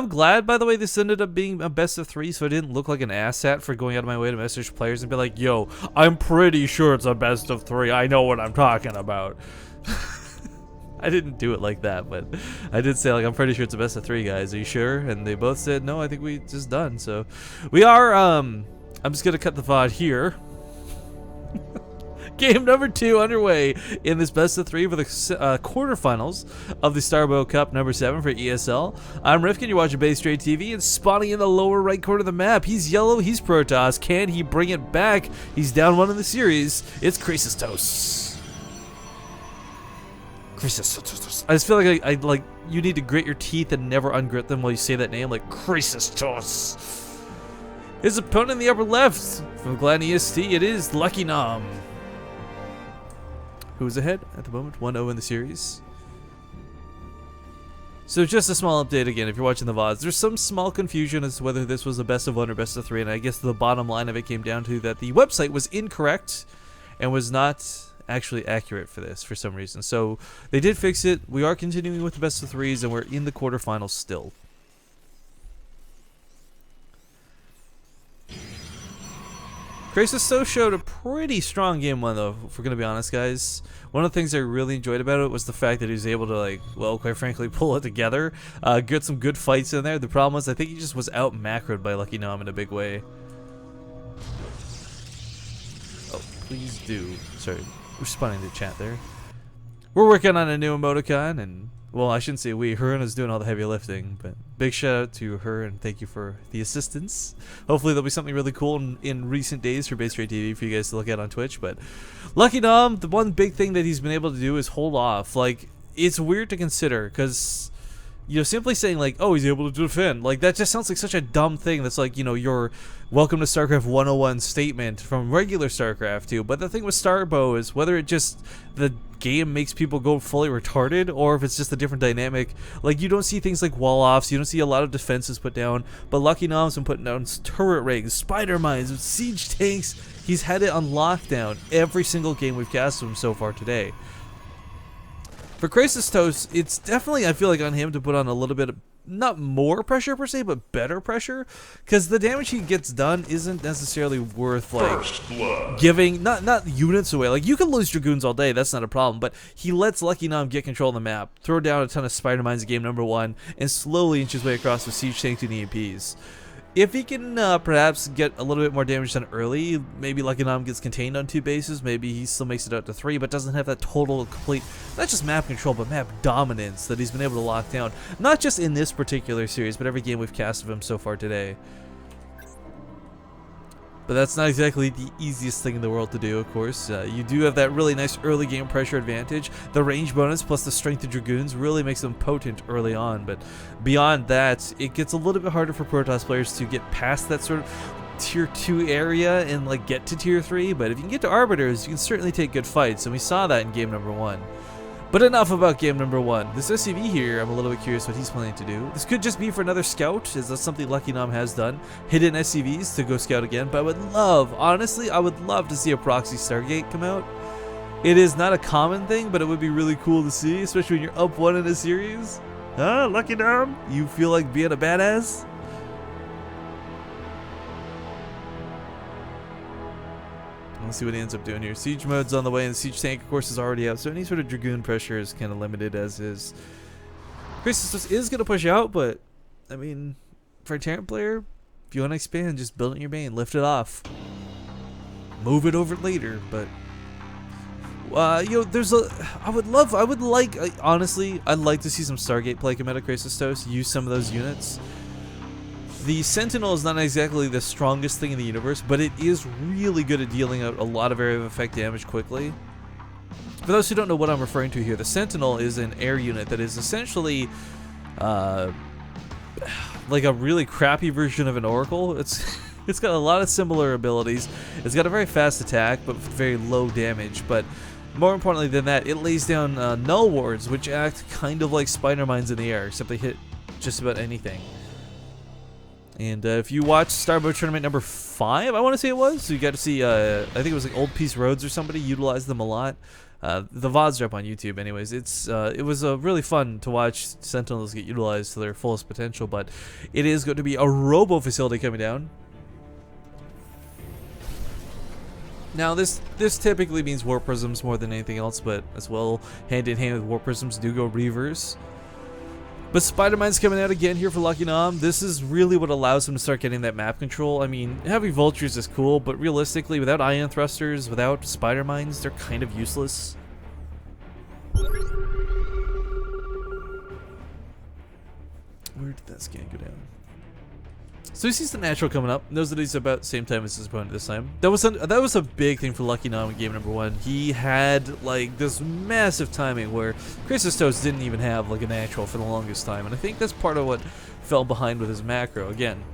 I'm glad, by the way, this ended up being a best of 3, so I didn't look like an asshat for going out of my way to message players and be like, yo, I'm pretty sure it's a best of 3. I know what I'm talking about. I didn't do it like that, but I did say, like, I'm pretty sure it's a best of 3, guys. Are you sure? And they both said, no, I think we just done. So we are, I'm just going to cut the VOD here. Game number 2 underway in this best of 3 for the quarterfinals of the Starbow Cup number 7 for ESL. I'm Rifkin, you're watching Base Trade TV, and spawning in the lower right corner of the map, he's yellow, he's KratisTos. Can he bring it back? He's down 1 in the series. It's KratisTos. KratisTos. I just feel like I like you need to grit your teeth and never ungrit them while you say that name, like KratisTos. His opponent in the upper left from Glen EST, it is LuckyGnom, who's ahead at the moment, 1-0 in the series. So just a small update again, if you're watching the VODs, there's some small confusion as to whether this was a best of 1 or best of 3, and I guess the bottom line of it came down to that the website was incorrect and was not actually accurate for this for some reason. So they did fix it. We are continuing with the best of 3s, and we're in the quarterfinals still. KratisTos showed a pretty strong game 1, though, if we're going to be honest, guys. One of the things I really enjoyed about it was the fact that he was able to, like, well, quite frankly, pull it together. Get some good fights in there. The problem was I think he just was out-macroed by LuckyGnom in a big way. Oh, please do. Sorry, responding to chat there. We're working on a new emoticon, and, well, I shouldn't say we. Haruna's doing all the heavy lifting, but big shout out to her, and thank you for the assistance. Hopefully there'll be something really cool in recent days for Base Trade TV for you guys to look at on Twitch. But LuckyGnom, the one big thing that he's been able to do is hold off. Like, it's weird to consider, because, you know, simply saying, like, oh, he's able to defend, like, that just sounds like such a dumb thing. That's like, you know, your welcome to StarCraft 101 statement from regular StarCraft 2. But the thing with Starbow is whether it just, the game makes people go fully retarded, or if it's just a different dynamic. Like, you don't see things like wall-offs, you don't see a lot of defenses put down, but LuckyGnom's been putting down turret rings, spider mines, siege tanks. He's had it on lockdown every single game we've cast him so far today. For KratisTos, it's definitely, I feel like, on him to put on a little bit of, not more pressure per se, but better pressure, because the damage he gets done isn't necessarily worth, like, giving, not units away. Like, you can lose Dragoons all day, that's not a problem, but he lets LuckyGnom get control of the map, throw down a ton of spider mines in game number 1, and slowly inch his way across with siege tanks and EMPs. If he can perhaps get a little bit more damage done early, maybe LuckyGnom gets contained on 2 bases, maybe he still makes it out to 3, but doesn't have that total, complete, not just map control, but map dominance that he's been able to lock down. Not just in this particular series, but every game we've cast of him so far today. But that's not exactly the easiest thing in the world to do, of course. You do have that really nice early game pressure advantage. The range bonus plus the strength of Dragoons really makes them potent early on. But beyond that, it gets a little bit harder for Protoss players to get past that sort of tier 2 area and, like, get to tier 3. But if you can get to Arbiters, you can certainly take good fights. And we saw that in game number 1. But enough about game number 1. This SCV here, I'm a little bit curious what he's planning to do. This could just be for another scout, as that's something LuckyGnom has done. Hidden SCVs to go scout again. But I would love, honestly, I would love to see a proxy Stargate come out. It is not a common thing, but it would be really cool to see, especially when you're up 1 in a series. Huh, LuckyGnom? You feel like being a badass? Let's see what he ends up doing here. Siege mode's on the way, and the siege tank, of course, is already out, so any sort of Dragoon pressure is kind of limited as is. KratisTos is going to push out, but, I mean, for a Terran player, if you want to expand, just build it in your main, lift it off. Move it over later, but, you know, there's a, honestly, I'd like to see some Stargate play come out of KratisTos, use some of those units. The Sentinel is not exactly the strongest thing in the universe, but it is really good at dealing out a lot of area of effect damage quickly. For those who don't know what I'm referring to here, the Sentinel is an air unit that is essentially like a really crappy version of an Oracle. It's got a lot of similar abilities. It's got a very fast attack, but very low damage. But more importantly than that, it lays down null wards, which act kind of like spider mines in the air, except they hit just about anything. And if you watch Starbow Tournament number 5, I want to say it was, so you got to see, I think it was like Old Peace Roads or somebody utilized them a lot. The VODs are up on YouTube anyways. It was really fun to watch Sentinels get utilized to their fullest potential, but it is going to be a robo facility coming down. Now this typically means Warp Prisms more than anything else, but as well, hand in hand with Warp Prisms do go Reavers. But Spider-Mine's coming out again here for LuckyGnom. This is really what allows him to start getting that map control. I mean, having Vultures is cool, but realistically, without Ion Thrusters, without Spider-Mines, they're kind of useless. Where did that scan go down? So he sees the natural coming up, knows that he's about the same time as his opponent this time. That was a big thing for LuckyGnom in game number 1. He had like this massive timing where KratisTos didn't even have like a natural for the longest time, and I think that's part of what fell behind with his macro. Again,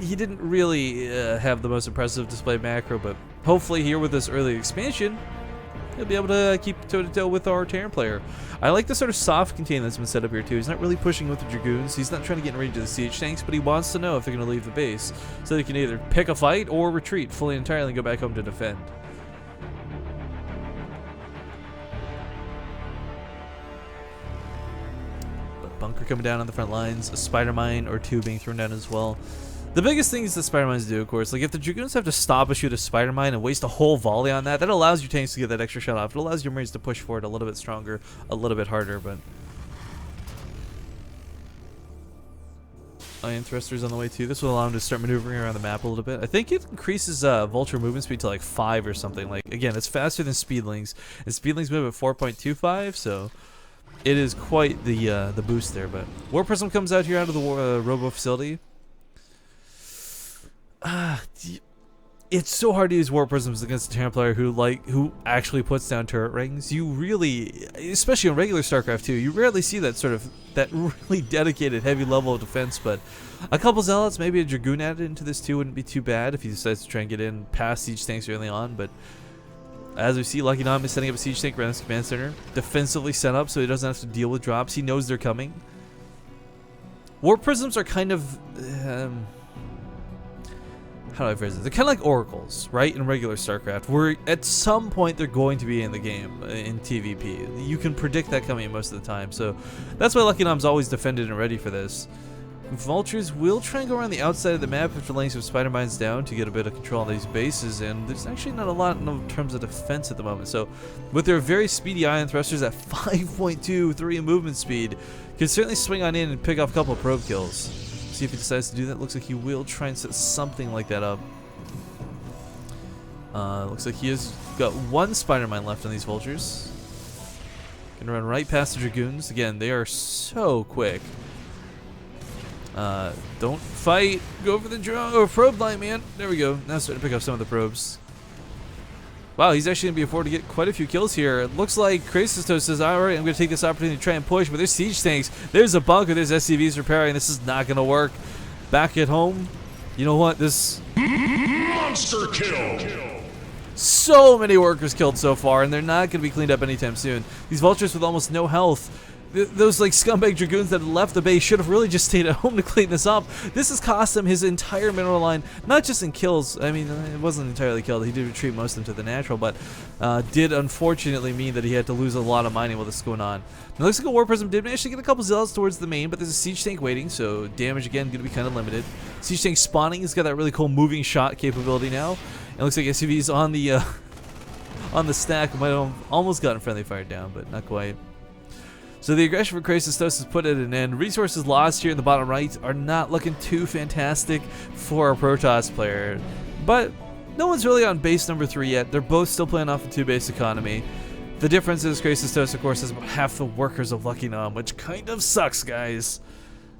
he didn't really have the most impressive display macro, but hopefully here with this early expansion, he'll be able to keep toe-to-toe with our Terran player. I like the sort of soft contain that's been set up here too. He's not really pushing with the Dragoons. He's not trying to get in range of the siege tanks, but he wants to know if they're going to leave the base, so they can either pick a fight or retreat fully and entirely and go back home to defend. But bunker coming down on the front lines, a spider mine or two being thrown down as well. The biggest thing is that spider mines do, of course, like if the Dragoons have to stop and shoot a spider mine and waste a whole volley on that, that allows your tanks to get that extra shot off. It allows your Marines to push forward a little bit stronger, a little bit harder, but Ion Thrusters on the way too. This will allow him to start maneuvering around the map a little bit. I think it increases Vulture movement speed to like 5 or something. Like again, it's faster than Speedlings, and Speedlings move at 4.25, so it is quite the boost there. But War Prism comes out here out of the Robo facility. It's so hard to use Warp Prisms against a Terran player who actually puts down turret rings. You really, especially in regular StarCraft 2, you rarely see that really dedicated heavy level of defense. But a couple Zealots, maybe a Dragoon added into this too wouldn't be too bad if he decides to try and get in past siege tanks early on. But as we see, LuckyGnom is setting up a siege tank around his command center, defensively set up so he doesn't have to deal with drops. He knows they're coming. Warp Prisms are kind of how do I phrase it? They're kind of like oracles, right? In regular StarCraft, where at some point they're going to be in the game in TVP. You can predict that coming most of the time, so that's why LuckyGnom's always defended and ready for this. Vultures will try and go around the outside of the map after laying some spider mines down to get a bit of control on these bases, and there's actually not a lot in terms of defense at the moment. So with their very speedy Ion Thrusters at 5.23 movement speed, can certainly swing on in and pick off a couple of probe kills. See if he decides to do that. Looks like he will try and set something like that up. Looks like he has got one spider mine left on these vultures. Gonna run right past the Dragoons. Again, they are so quick. Don't fight. Go for the probe line, man. There we go. Now starting to pick up some of the probes. Wow, he's actually going to be afforded to get quite a few kills here. It looks like KratisTos says, alright, I'm going to take this opportunity to try and push, but there's siege tanks, there's a bunker, there's SCVs repairing, this is not going to work. Back at home, you know what, this... Monster kill! So many workers killed so far, and they're not going to be cleaned up anytime soon. These vultures with almost no health. Those like scumbag Dragoons that had left the base should have really just stayed at home to clean this up. This has cost him his entire mineral line, not just in kills. I mean, it wasn't entirely killed. He did retreat most of them to the natural, but did unfortunately mean that he had to lose a lot of mining while this is going on. Now, it looks like a War Prism did manage to get a couple Zealots towards the main, but there's a Siege Tank waiting, so damage again going to be kind of limited. Siege Tank spawning has got that really cool moving shot capability now. And it looks like SCV's on the stack. Might have almost gotten friendly fire down, but not quite. So the aggression for KratisTos has put at an end. Resources lost here in the bottom right are not looking too fantastic for a Protoss player. But no one's really on base number 3 yet. They're both still playing off a 2-base economy. The difference is KratisTos, of course, has about half the workers of LuckyGnom, which kind of sucks, guys.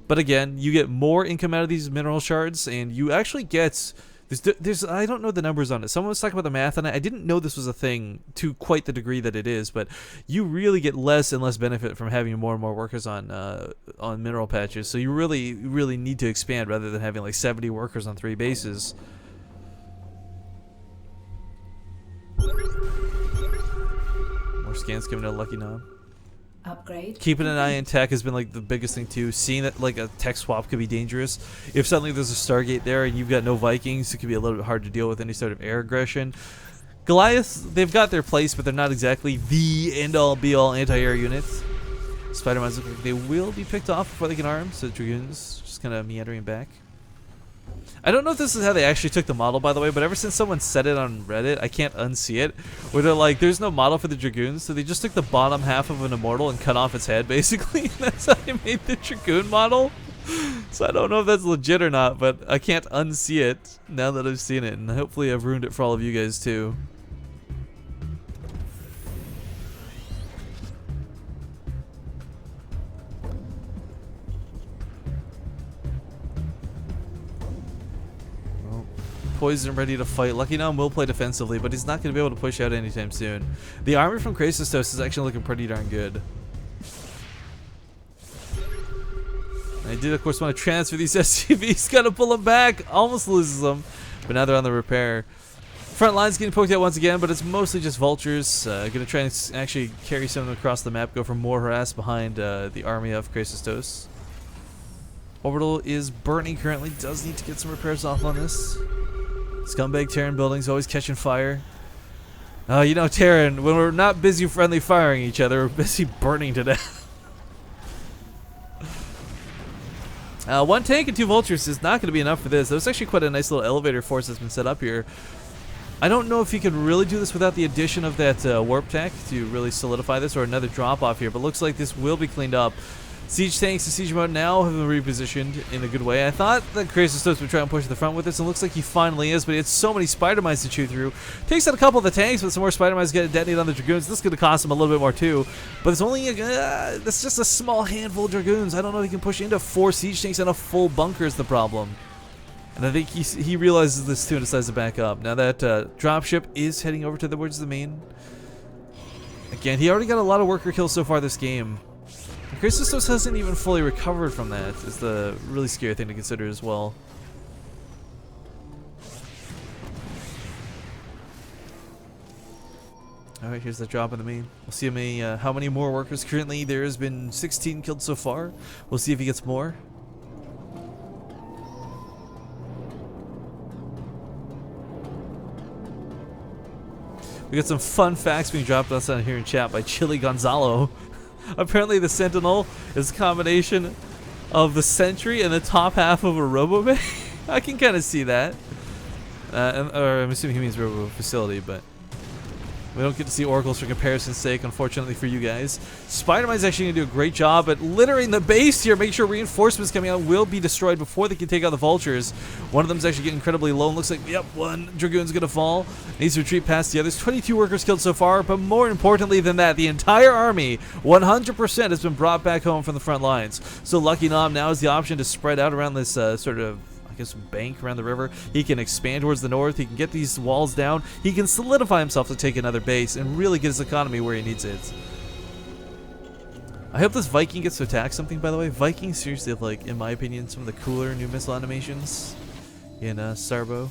But again, you get more income out of these mineral shards, and you actually get... There's I don't know the numbers on it. Someone was talking about the math on it. I didn't know this was a thing to quite the degree that it is, but you really get less and less benefit from having more and more workers on mineral patches. So you really need to expand rather than having like 70 workers on 3 bases. More scans coming out of LuckyGnom. Upgrade. Keeping an eye on tech has been like the biggest thing too. Seeing that like a tech swap could be dangerous. If suddenly there's a Stargate there and you've got no Vikings, it could be a little bit hard to deal with any sort of air aggression. Goliath, they've got their place, but they're not exactly the end-all, be-all anti-air units. Spider-Mines look like they will be picked off before they can arm, so Dragoons just kind of meandering back. I don't know if this is how they actually took the model, by the way, but ever since someone said it on Reddit, I can't unsee it, where they're like, there's no model for the Dragoons, so they just took the bottom half of an Immortal and cut off its head, basically. That's how they made the Dragoon model. So I don't know if that's legit or not, but I can't unsee it now that I've seen it, and hopefully I've ruined it for all of you guys too. Poison ready to fight. LuckyGnom will play defensively, but he's not going to be able to push out anytime soon. The army from KratisTos is actually looking pretty darn good. I did, of course, want to transfer these SCVs. Got to pull them back. Almost loses them, but now they're on the repair. Front line's getting poked out once again, but it's mostly just vultures. Going to try and actually carry some of them across the map, go for more harass behind the army of KratisTos. Orbital is burning currently. Does need to get some repairs off on this. Scumbag Terran buildings always catching fire. You know, Terran, when we're not busy friendly firing each other, we're busy burning to death. One tank and 2 vultures is not going to be enough for this. There's actually quite a nice little elevator force that's been set up here. I don't know if you can really do this without the addition of that warp tech to really solidify this, or another drop off here, but looks like this will be cleaned up. Siege tanks and siege mode now have been repositioned in a good way. I thought that KratisTos would try and push to the front with this, and looks like he finally is, but he had so many spider mines to chew through. Takes out a couple of the tanks, but some more spider mines get detonated on the Dragoons. This is going to cost him a little bit more too, but it's only that's just a small handful of Dragoons. I don't know if he can push into 4 siege tanks and a full bunker is the problem. And I think he realizes this too and decides to back up. Now that dropship is heading over towards the main. Again, he already got a lot of worker kills so far this game. KratisTos hasn't even fully recovered from that, is the really scary thing to consider as well. Alright, here's the drop in the main. We'll see how many more workers. Currently, there has been 16 killed so far. We'll see if he gets more. We got some fun facts being dropped on us on here in chat by Chili Gonzalo. Apparently the Sentinel is a combination of the Sentry and the top half of a Robo-Bay. I can kind of see that. Or I'm assuming he means Robo Facility, but we don't get to see oracles for comparison's sake, unfortunately for you guys. Spider-Mine's actually going to do a great job at littering the base here. Make sure reinforcements coming out will be destroyed before they can take out the vultures. One of them's actually getting incredibly low. And looks like, yep, one Dragoon's going to fall. Needs to retreat past the others. 22 workers killed so far, but more importantly than that, the entire army, 100%, has been brought back home from the front lines. So LuckyGnom now has the option to spread out around this sort of, I guess, bank around the river. He can expand towards the north. He can get these walls down. He can solidify himself to take another base and really get his economy where he needs it. I hope this Viking gets to attack something, by the way. Vikings seriously have, like, in my opinion, some of the cooler new missile animations in Starbow.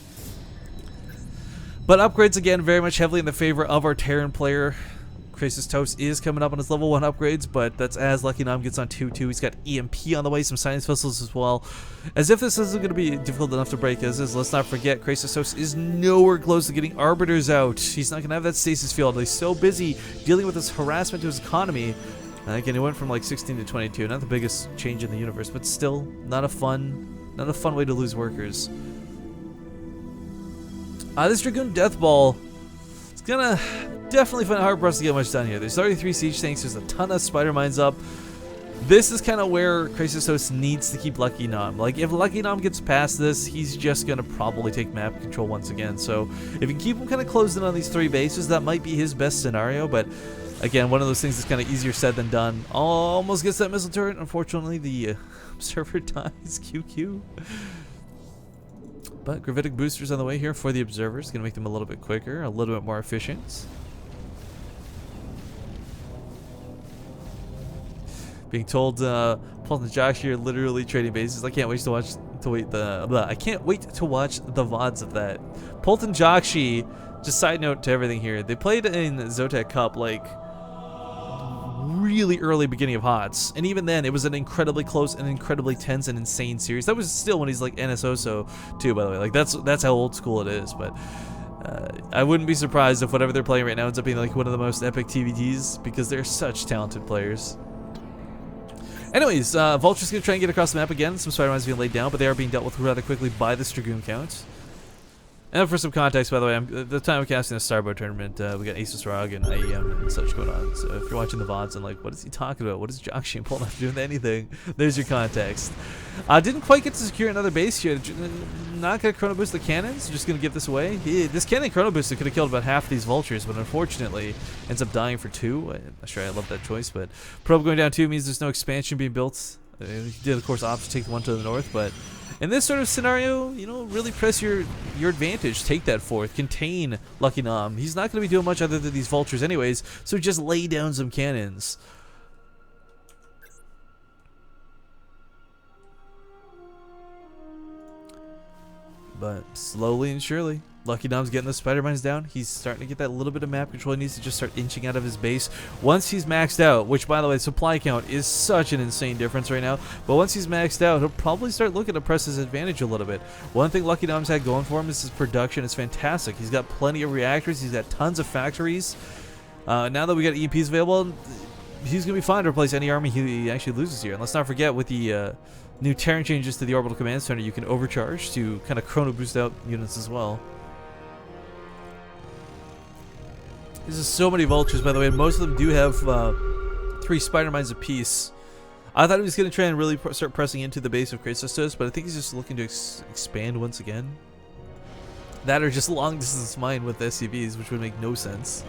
But upgrades, again, very much heavily in the favor of our Terran player. KratisTos is coming up on his level 1 upgrades, but that's as LuckyGnom gets on 2-2. He's got EMP on the way, some science vessels as well. As if this isn't going to be difficult enough to break as is, let's not forget KratisTos is nowhere close to getting Arbiters out. He's not going to have that stasis field. He's so busy dealing with this harassment to his economy. Again, he went from like 16 to 22. Not the biggest change in the universe, but still not a fun way to lose workers. This Dragoon Death Ball is gonna definitely find it hard for us to get much done here. There's 33 siege tanks. There's a ton of spider mines up. This is kind of where KratisTos needs to keep LuckyGnom. Like, if LuckyGnom gets past this, he's just going to probably take map control once again. So, if you can keep him kind of closed in on these 3 bases, that might be his best scenario. But, again, one of those things that's kind of easier said than done. Almost gets that missile turret. Unfortunately, the observer dies. QQ. But gravitic boosters on the way here for the observers. Going to make them a little bit quicker, a little bit more efficient. Being told Paul and Josh here literally trading bases. I can't wait to watch the VODs of that. Polt and Joshi, just side note to everything here, they played in Zotac Cup like really early beginning of HOTS, and even then it was an incredibly close and incredibly tense and insane series. That was still when he's like NSOSO too, by the way. Like that's how old school it is. But I wouldn't be surprised if whatever they're playing right now ends up being like one of the most epic TVTs because they're such talented players. Anyways, Vulture's going to try and get across the map again. Some Spider-Mines being laid down, but they are being dealt with rather quickly by this Dragoon count. And for some context, by the way, the time of casting the Starbow tournament, we got Asus Rog and IEM and such going on. So if you're watching the VODs and like, what is he talking about? What is Jockshame pulling off doing anything? There's your context. Didn't quite get to secure another base here. Not going to chrono boost the cannons. Just going to give this away. This cannon chrono booster could have killed about half these vultures, but unfortunately ends up dying for 2. I'm not sure I love that choice, but probe going down 2 means there's no expansion being built. He did, of course, opt to take the one to the north, but in this sort of scenario, you know, really press your advantage. Take that fourth. Contain LuckyGnom. He's not going to be doing much other than these vultures anyways, so just lay down some cannons. But slowly and surely, LuckyGnom's getting the Spider-Mines down. He's starting to get that little bit of map control. He needs to just start inching out of his base. Once he's maxed out, which, by the way, supply count is such an insane difference right now. But once he's maxed out, he'll probably start looking to press his advantage a little bit. One thing LuckyGnom's had going for him is his production is fantastic. He's got plenty of reactors. He's got tons of factories. Now that we got EMPs available, he's going to be fine to replace any army he actually loses here. And let's not forget, with the new Terran changes to the Orbital Command Center, you can overcharge to kind of chrono boost out units as well. There's just so many vultures, by the way, and most of them do have 3 Spider-Mines apiece. I thought he was going to try and really start pressing into the base of KratisTos, but I think he's just looking to expand once again. That or just long-distance mine with SCVs, which would make no sense.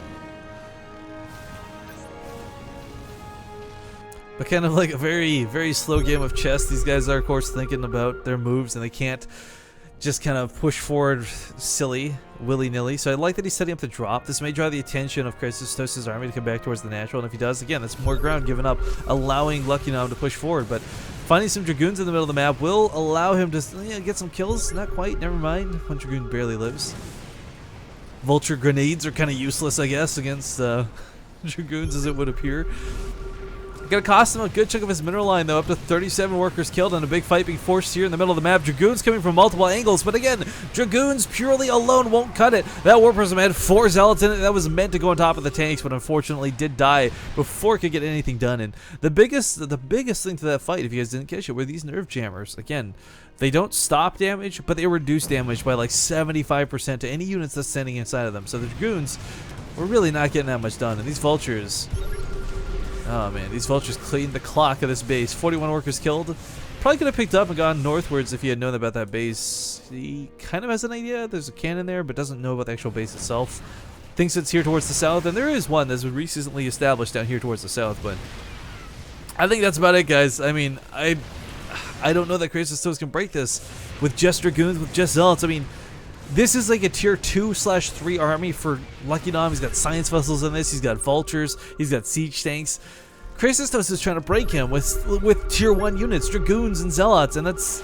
But kind of like a very, very slow game of chess. These guys are, of course, thinking about their moves, and they can't just kind of push forward willy-nilly. So I like that he's setting up the drop. This may draw the attention of KratisTos' army to come back towards the natural, and if he does, again, that's more ground given up, allowing LuckyGnom to push forward. But finding some Dragoons in the middle of the map will allow him to get some kills. Not quite, never mind. One Dragoon barely lives. Vulture grenades are kind of useless, I guess, against Dragoons, as it would appear. Gonna cost him a good chunk of his mineral line, though, up to 37 workers killed, and a big fight being forced here in the middle of the map. Dragoons coming from multiple angles, but again, Dragoons purely alone won't cut it. That War Prism had 4 zealots in it. That was meant to go on top of the tanks, but unfortunately did die before it could get anything done. And the biggest thing to that fight, if you guys didn't catch it, were these nerve jammers. Again, they don't stop damage, but they reduce damage by like 75% to any units that's standing inside of them. So the Dragoons were really not getting that much done, and these vultures. Oh man, these vultures cleaned the clock of this base. 41 workers killed. Probably could have picked up and gone northwards if he had known about that base. He kind of has an idea. There's a cannon there, but doesn't know about the actual base itself. Thinks it's here towards the south, and there is one that's recently established down here towards the south, but I think that's about it, guys. I mean, I don't know that KratisTos can break this with just Dragoons, with just Zealots. I mean, this is like a tier 2/3 army for LuckyGnom. He's got science vessels in this. He's got vultures. He's got siege tanks. KratisTos is trying to break him with tier 1 units, Dragoons and Zealots, and that's,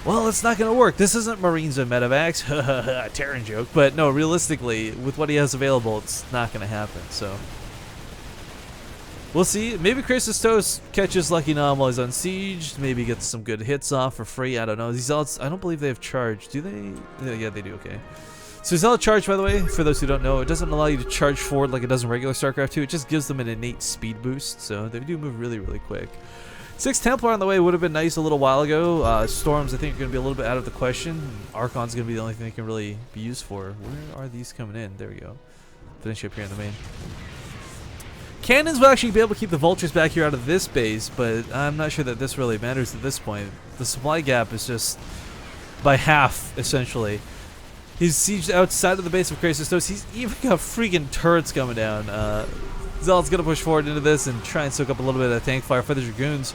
well, it's not going to work. This isn't Marines and Medevacs. Terran joke. But no, realistically, with what he has available, it's not going to happen. So we'll see. Maybe KratisTos catches LuckyGnom while he's unsieged. Maybe gets some good hits off for free. I don't know. These Zealots, I don't believe they have charge. Do they? Yeah, they do. Okay. So Zealot charge, by the way, for those who don't know, it doesn't allow you to charge forward like it does in regular StarCraft 2. It just gives them an innate speed boost. So they do move really, really quick. 6 Templar on the way would have been nice a little while ago. Storms, I think, are going to be a little bit out of the question. Archon's going to be the only thing they can really be used for. Where are these coming in? There we go. Finish up here in the main. Cannons will actually be able to keep the vultures back here out of this base, but I'm not sure that this really matters at this point. The supply gap is just by half, essentially. He's sieged outside of the base of KratisTos. He's even got freaking turrets coming down. Zealot's going to push forward into this and try and soak up a little bit of that tank fire for the Dragoons.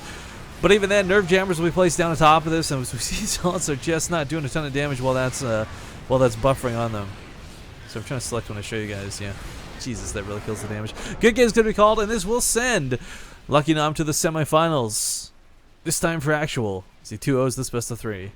But even then, nerve jammers will be placed down on top of this, and as we see, Zealots are just not doing a ton of damage while that's buffering on them. So I'm trying to select one to show you guys. Yeah. Jesus, that really kills the damage. Good game's going to be called, and this will send LuckyGnom to the semifinals. This time for actual. See, 2-0s, this best of 3.